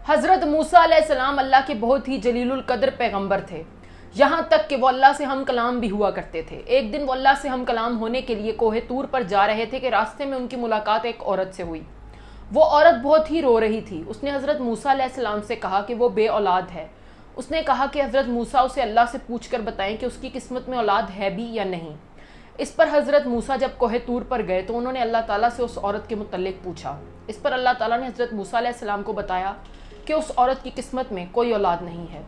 हज़रत मूसा अलैहिस्सलाम अल्लाह के बहुत ही जलीलुल कद्र पैगंबर थे, यहाँ तक कि वो अल्लाह से हम कलाम भी हुआ करते थे। एक दिन वो अल्लाह से हम कलाम होने के लिए कोहे तूर पर जा रहे थे कि रास्ते में उनकी मुलाकात एक औरत से हुई। वो औरत बहुत ही रो रही थी। उसने हज़रत मूसा अलैहिस्सलाम से कहा कि वो बे औलाद है। उसने कहा कि हज़रत मूसा उसे अल्लाह से पूछ कर बताएं कि उसकी किस्मत में औलाद है भी या नहीं। इस पर हज़रत मूसा जब कोहे तूर पर गए तो उन्होंने अल्लाह ताला से उस औरत के मुतल्लिक पूछा। इस पर अल्लाह ताला ने हज़रत मूसा अलैहिस्सलाम को बताया कि उस औरत की किस्मत में कोई औलाद नहीं है।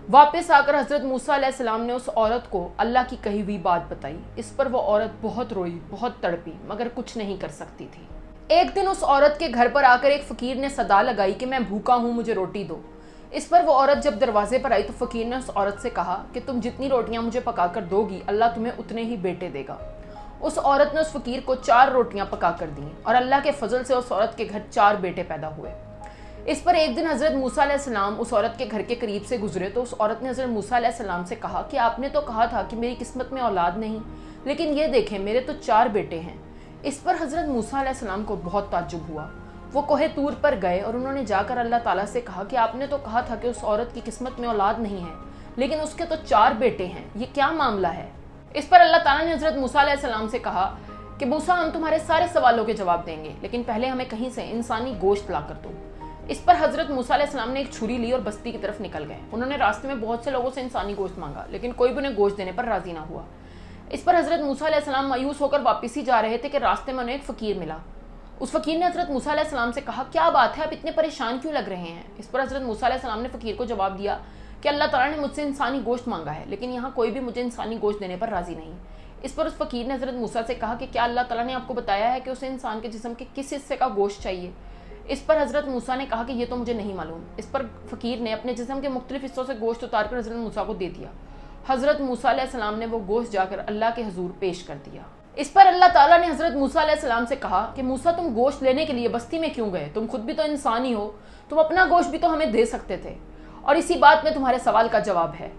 वापस आकर हज़रत मूसा अलैहिस्सलाम ने उस औरत को अल्लाह की कही हुई बात बताई। इस पर वो औरत बहुत रोई, बहुत तड़पी, मगर कुछ नहीं कर सकती थी। एक दिन उस औरत के घर पर आकर एक फ़कीर ने सदा लगाई कि मैं भूखा हूँ, मुझे रोटी दो। इस पर वो औरत जब दरवाजे पर आई तो फ़कीर ने उस औरत से कहा कि तुम जितनी रोटियाँ मुझे पका कर दोगी अल्लाह तुम्हें उतने ही बेटे देगा। उस औरत ने उस फ़कीर को 4 रोटियाँ पका कर दी और अल्लाह के फजल से उस औरत के घर 4 बेटे पैदा हुए। इस पर एक दिन हज़रत मूसा अलैहिस्सलाम उस औरत के घर के करीब से गुजरे तो उस औरत ने हज़रत मूसा अलैहिस्सलाम से कहा कि आपने तो कहा था कि मेरी किस्मत में औलाद नहीं, लेकिन ये देखें मेरे तो 4 बेटे हैं। इस पर हज़रत मूसा अलैहिस्सलाम को बहुत ताज्जुब हुआ। वो कोहे तूर पर गए और उन्होंने जाकर अल्लाह ताला से कहा कि आपने तो कहा था कि उस औरत की किस्मत में औलाद नहीं है, लेकिन उसके तो 4 बेटे हैं, ये क्या मामला है। इस पर अल्लाह ताला ने हज़रत मूसा अलैहिस्सलाम से कहा कि मूसा हम तुम्हारे सारे सवालों के जवाब देंगे, लेकिन पहले हमें कहीं से इंसानी गोश्त ला कर दो। इस पर हज़रत मूसा अलैहिस्सलाम ने एक छुरी ली और बस्ती की तरफ निकल गए। उन्होंने रास्ते में बहुत से लोगों से इंसानी गोश्त मांगा, लेकिन कोई भी उन्हें गोश्त देने पर राजी ना हुआ। इस पर हज़रत मूसा अलैहिस्सलाम मायूस होकर वापस ही जा रहे थे कि रास्ते में उन्हें एक फ़कीर मिला। उस फ़कीर ने हज़रत मूसा अलैहिस्सलाम से कहा क्या बात है, आप इतने परेशान क्यों लग रहे हैं। इस पर हज़रत मूसा अलैहिस्सलाम ने फ़कीर को जवाब दिया कि अल्लाह ताला ने मुझसे इंसानी गोश्त मांगा है, लेकिन यहाँ कोई भी मुझे इंसानी गोश्त देने पर राज़ी नहीं। इस पर उस फ़कीर ने हज़रत मूसा से कहा कि क्या अल्लाह ताला ने आपको बताया है कि उसे इंसान के जिस्म के किस हिस्से का गोश्त चाहिए। इस पर हज़रत मूसा ने कहा कि ये तो मुझे नहीं मालूम। इस पर फ़कीर ने अपने जिस्म के मुख्तलिफ हिस्सों से गोश्त उतार कर हज़रत मूसा को दे दिया। हज़रत मूसा अलैहिस्सलाम ने वो गोश्त जाकर अल्लाह के हुजूर पेश कर दिया। इस पर अल्लाह ताला ने हज़रत मूसा अलैहिस्सलाम से कहा कि मूसा तुम गोश्त लेने के लिए बस्ती में क्यों गए, तुम खुद भी तो इंसान ही हो, तुम अपना गोश्त भी तो हमें दे सकते थे। और इसी बात में तुम्हारे सवाल का जवाब है।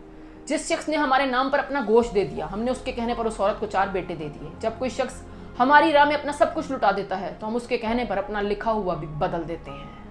जिस शख्स ने हमारे नाम पर अपना गोश्त दे दिया, हमने उसके कहने पर उस औरत को 4 बेटे दे दिए। जब कोई शख्स हमारी राह में अपना सब कुछ लुटा देता है तो हम उसके कहने पर अपना लिखा हुआ भी बदल देते हैं।